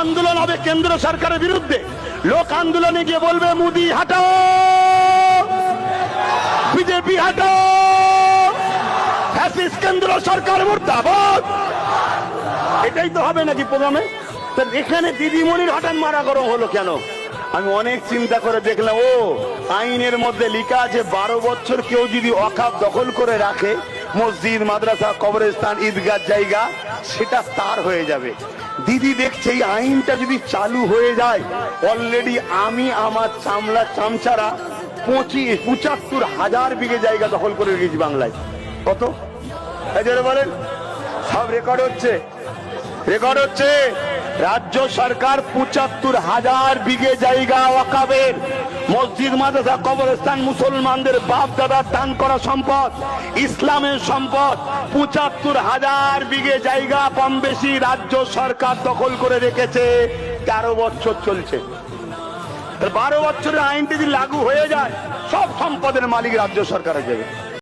আন্দোলন হবে কেন্দ্র সরকারের বিরুদ্ধে। লোক আন্দোলনে গিয়ে বলবে মোদি হাটাও, বিজেপি হাটাও, ফ্যাসিস্ট কেন্দ্র সরকার মুর্দাবাদ। এটাই তো হবে নাকি প্রোগ্রামে? এখানে দিদিমণির হঠাৎ মারা গরম হলো কেন? আমি অনেক চিন্তা করে দেখলাম, ও আইনের মধ্যে লেখা আছে 12 বছর কেউ যদি ওয়াকফ দখল করে রাখে, মসজিদ, মাদ্রাসা, কবরস্থান, ঈদগাহ জায়গা, সেটা তার হয়ে যাবে। দিদি দেখছে এই আইনটা যদি চালু হয়ে যায়, অলরেডি আমি আমার চামলা চামচারা 75,000 বিঘে জায়গা দখল করে রেখেছি বাংলায়। কত বলেন? সব রেকর্ড হচ্ছে, রেকর্ড হচ্ছে। রাজ্য সরকার 75,000 বিঘে জায়গা ওয়াকফের, মসজিদ, মাদ্রাসা, কবরস্থান, মুসলমানদের বাপ দাদার দান করা সম্পদ, ইসলামের সম্পদ, 75,000 বিঘে জায়গা কম বেশি রাজ্য সরকার দখল করে রেখেছে। 13 বছর চলছে। 12 বছরের আইনটি যদি লাগু হয়ে যায়, সব সম্পদের মালিক রাজ্য সরকার হয়ে যাবে।